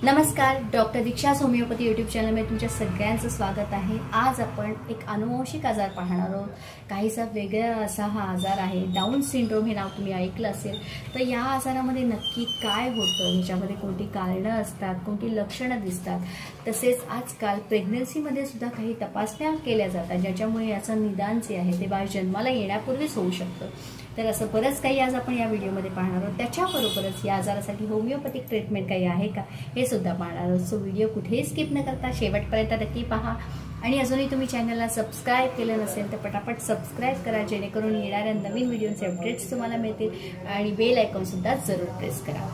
नमस्कार, doctor दीक्षास homeopathy YouTube channel मध्ये तुमच्या सगळ्यांचं स्वागत आहे। आज आपण एक अनुवंशिक आजार पाहणार आहोत। काहीसा वेगळा असा हा आजार आहे, डाऊन सिंड्रोम। हे नाव तुम्ही ऐकलं असेल। तर या आजारामध्ये नक्की काय होतं, याच्यामध्ये कोणती कारणं असतात, कोणती लक्षणं दिसतात, तसेच आजकाल प्रेग्नन्सीमध्ये सुद्धा काही तपासण्या केल्या जातात ज्याच्यामुळे याचं निदान जे आहे ते बाळ जन्माला येण्यापूर्वीच होऊ शकतं। तर असं बरंच काही आज आपण या व्हिडिओमध्ये पाहणार आहोत। त्याच्याबरोबरच या आजारासाठी होमिओपॅथिक ट्रीटमेंट काही आहे का हे सुद्धा पाहणार आहोत। सो व्हिडिओ कुठेही स्किप न करता शेवटपर्यंत नक्की पहा। आणि अजूनही तुम्ही चॅनलला सबस्क्राईब केलं नसेल तर पटापट सबस्क्राईब करा, जेणेकरून येणाऱ्या नवीन व्हिडिओचे अपडेट्स तुम्हाला मिळतील। आणि बेल आयकॉन सुद्धा जरूर प्रेस करा।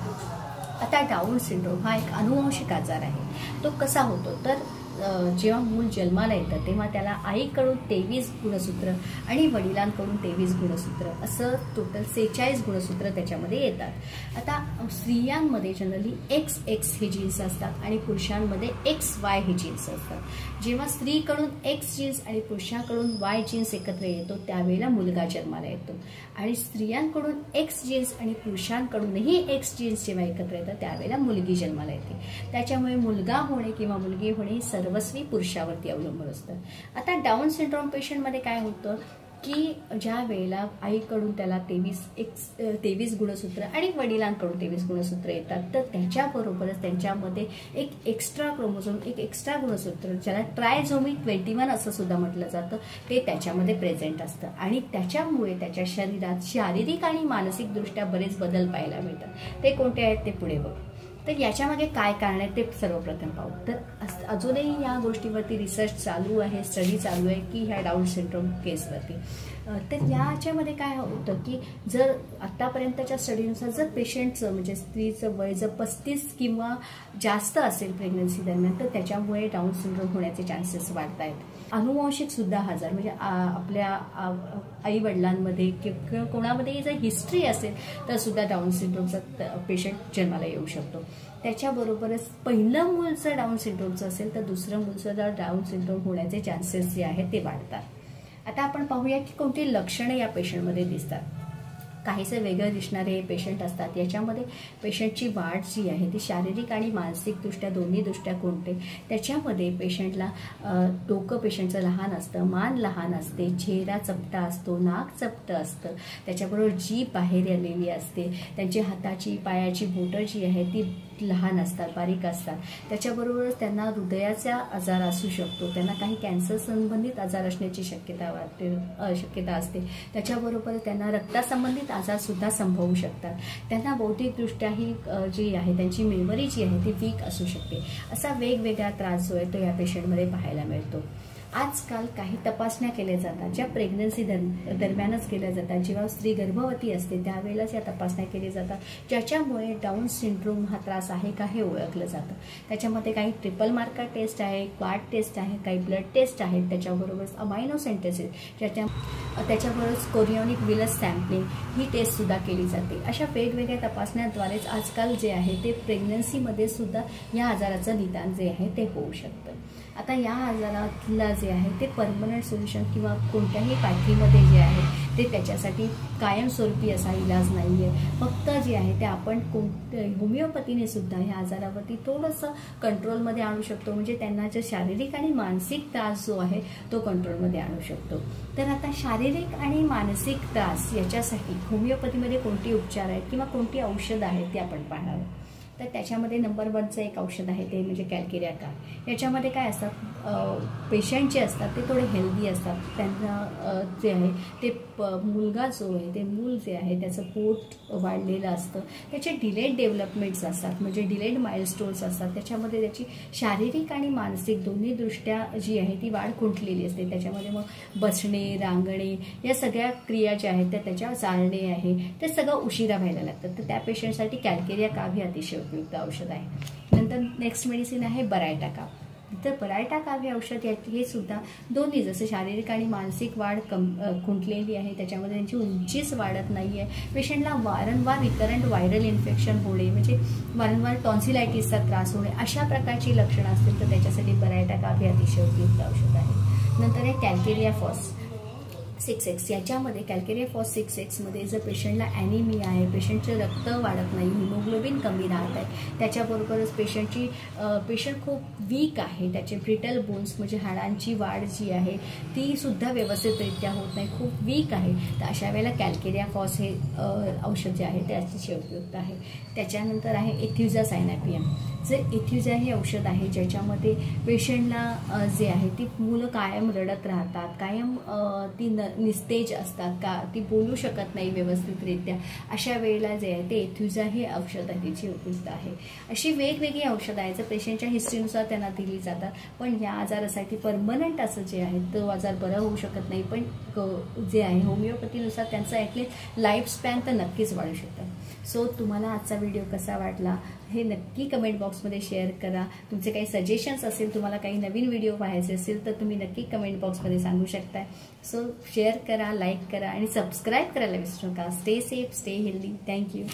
आता डाऊन सिंड्रोम हा एक अनुवंशिक आजार आहे। तो कसा होतो तर जेव्हा मूल जन्माला येतं तेव्हा त्याला आईकडून 23 गुणसूत्र आणि वडिलांकडून 23 गुणसूत्र असं टोटल 46 गुणसूत्र त्याच्यामध्ये येतात। आता स्त्रियांमध्ये जनरली XX हे जीन्स असतात आणि पुरुषांमध्ये XY हे जीन्स असतात। जेव्हा स्त्रीकडून X जीन्स आणि पुरुषांकडून Y जीन्स एकत्र येतो त्यावेळेला मुलगा जन्माला येतो। आणि स्त्रियांकडून X जीन्स आणि पुरुषांकडूनही X जीन्स जेव्हा एकत्र येतात त्यावेळेला मुलगी जन्माला येते। त्याच्यामुळे मुलगा होणे किंवा मुलगी होणे सर्वस्वी पुरुषावरती अवलंबून असतं। आता डाऊन सिंड्रोम पेशंटमध्ये काय होतं की ज्या वेळेला आईकडून त्याला 23 गुणसूत्र आणि वडिलांकडून 23 गुणसूत्र येतात, तर त्याच्याबरोबरच त्यांच्यामध्ये एक एक्स्ट्रा क्रोमोझोम, एक एक्स्ट्रा गुणसूत्र ज्याला ट्रायझोमी 21 असं सुद्धा म्हटलं जातं, ते त्याच्यामध्ये प्रेझेंट असतं। आणि त्याच्यामुळे त्याच्या शरीरात शारीरिक आणि मानसिकदृष्ट्या बरेच बदल पाहायला मिळतात। ते कोणते आहेत ते पुढे बघू। तर याच्यामागे काय कारण आहे ते सर्वप्रथम पाहू। तर अजूनही या गोष्टीवरती रिसर्च चालू आहे, स्टडी चालू आहे की ह्या डाऊन सिंड्रोम केसवरती। तर याच्यामध्ये काय होतं की जर आतापर्यंतच्या स्टडीनुसार जर पेशंटचं म्हणजे स्त्रीचं वय जर 35 किंवा जास्त असेल प्रेग्नन्सी दरम्यान, तर त्याच्यामुळे डाऊन सिंड्रोम होण्याचे चान्सेस वाढत आहेत। अनुवंशिक सुद्धा आजार म्हणजे आपल्या आई वडिलांमध्ये किंवा कोणामध्ये जर हिस्ट्री असेल तर सुद्धा डाऊन सिंड्रोमचा पेशंट जन्माला येऊ शकतो। त्याच्याबरोबरच पहिलं मूल जर डाऊन सिंड्रोमचं असेल तर दुसरं मूल सुद्धा डाऊन सिंड्रोम होण्याचे चान्सेस जे आहेत ते वाढतात। आता आपण पाहूया की कोणती लक्षणे या पेशंटमध्ये दिसतात। काहीसे वेगळे दिसणारे पेशंट असतात। याच्यामध्ये पेशंटची वाढ जी आहे ती शारीरिक आणि मानसिकदृष्ट्या दोन्ही दृष्ट्या कोणते, त्याच्यामध्ये पेशंटला डोकं पेशंटचं लहान असतं, मान लहान असते, चेहरा चपटा असतो, नाक चपटं असतं, त्याच्याबरोबर जीभ बाहेर आलेली असते, त्यांची हाताची पायाची बोटं जी आहे ती लहान असतात, बारीक असतात। त्याच्याबरोबरच त्यांना हृदयाचा आजार असू शकतो, त्यांना काही कॅन्सर संबंधित आजार असण्याची शक्यता असते। त्याच्याबरोबर त्यांना रक्तासंबंधित आजार सुद्धा संभवू शकतात। त्यांना बौद्धिकदृष्ट्याही जी आहे त्यांची मेमरी जी आहे ती वीक असू शकते। असा वेगवेगळा त्रास जो आहे तो या पेशंटमध्ये पाहायला मिळतो। आजकाल काही तपासण्या केल्या जातात ज्या प्रेग्नन्सी दरम्यानच केल्या जातात। जेव्हा स्त्री गर्भवती असते त्यावेळेलाच या तपासण्या केल्या जातात, ज्याच्यामुळे डाऊन सिंड्रोम हा त्रास आहे का हे ओळखलं जातं। त्याच्यामध्ये काही ट्रिपल मार्कर टेस्ट आहे, क्वाड टेस्ट आहे, काही ब्लड टेस्ट आहेत, त्याच्याबरोबरच अमायनो सेंटेसिस त्याच्याबरोबरच कोरियोनिक विलस सॅम्पलिंग ही टेस्ट सुद्धा केली जाते। अशा वेगवेगळ्या तपासण्यांद्वारेच आजकाल जे आहे ते प्रेग्नन्सीमध्ये सुद्धा या आजाराचं निदान जे आहे ते होऊ शकतं। आता या आजाराला जे आहे ते परमनंट सोल्युशन किंवा कोणत्याही पॅथीमध्ये जे आहे ते त्याच्यासाठी कायमस्वरूपी असा इलाज नाही आहे। फक्त जे आहे ते आपण होमिओपॅथीने सुद्धा या आजारावरती थोडंसं कंट्रोलमध्ये आणू शकतो, म्हणजे त्यांना जे शारीरिक आणि मानसिक त्रास जो आहे तो कंट्रोलमध्ये आणू शकतो। तर आता शारीरिक आणि मानसिक त्रास याच्यासाठी होमिओपॅथीमध्ये कोणती उपचार आहेत किंवा कोणती औषधं आहेत ते आपण पाहणार आहोत। तर त्याच्यामध्ये नंबर 1चं एक औषध आहे ते म्हणजे कॅल्केरिया कार। याच्यामध्ये काय असतात, पेशंट जे असतात ते थोडे हेल्दी असतात, त्यांना जे आहे ते मुलगा जो आहे ते मूल जे आहे त्याचं पोट वाढलेलं असतं, त्याचे डिलेड डेव्हलपमेंट्स असतात म्हणजे डिलेड माइलस्टोन्स असतात, त्याच्यामध्ये त्याची शारीरिक आणि मानसिक दोन्ही दृष्ट्या जी आहे ती वाढ खुंटलेली असते। त्याच्यामध्ये मग बसणे, रांगणे या सगळ्या क्रिया ज्या आहेत त्याच्या चालणे आहे ते सगळं उशिरा व्हायला लागतं। तर त्या पेशंटसाठी कॅल्केरिया काव हे अतिशय उपयुक्त औषध आहे। नंतर नेक्स्ट मेडिसिन आहे बरायटा काव। तर बरायटा काव हे औषध हे सुद्धा दोन्ही जसं शारीरिक आणि मानसिक वाढ खुंटलेली आहे, त्याच्यामध्ये त्यांची उंचीच वाढत नाही आहे, पेशंटला वारंवार रिकरंट व्हायरल इन्फेक्शन होणे म्हणजे वारंवार टॉन्सिलायटिसचा त्रास होणे अशा प्रकारची लक्षणं असतील तर त्याच्यासाठी बरायटा काव हे अतिशय उपयुक्त औषध आहे। नंतर आहे कॅल्केरिया फॉस। 6X याच्यामध्ये कॅल्केरिया फॉस 6X मध्ये जर पेशंटला ॲनिमिया आहे, पेशंटचं रक्त वाढत नाही, हिमोग्लोबिन कमी राहत आहे, त्याच्याबरोबरच पेशंट खूप वीक आहे, त्याचे ब्रिटल बोन्स म्हणजे हाडांची वाढ जी आहे ती सुद्धा व्यवस्थितरित्या होत नाही, खूप वीक आहे, तर अशा वेळेला कॅल्केरिया फॉस हे औषध जे आहे ते अतिशय उपयुक्त आहे. त्याच्यानंतर आहे एथ्युझा सायनॅपियम. जे एथ्युझा हे औषध आहे ज्याच्यामध्ये पेशंटला जे आहे ती मुलं कायम रडत राहतात, कायम ती निस्तेज असतात, का ती बोलू शकत नाही व्यवस्थितरित्या, अशा वेळेला जे आहे ते एथ्युझा हे औषध अतिशय उपयुक्त आहे. अशी वेगवेगळी औषधं आहेत जर पेशंटच्या हिस्ट्रीनुसार त्यांना दिली जातात, पण या आजारासाठी परमनंट असं जे आहे तो आजार बरा होऊ शकत नाही, पण जे आहे होमिओपॅथीनुसार त्यांचं ॲटलीस्ट लाईफ स्पॅन तर नक्कीच वाढू शकतं. सो तुम्हाला आजचा व्हिडिओ कसा वाटला हे नक्की कमेंट बॉक्समध्ये शेअर करा. तुमचे काही सजेशन्स असेल, तुम्हाला काही नवीन व्हिडिओ पाहायचे असेल तर तुम्ही नक्की कमेंट बॉक्समध्ये सांगू शकता. सो शेअर करा, लाईक करा आणि सबस्क्राईब करायला विसरू नका. Stay safe, stay healthy. Thank you.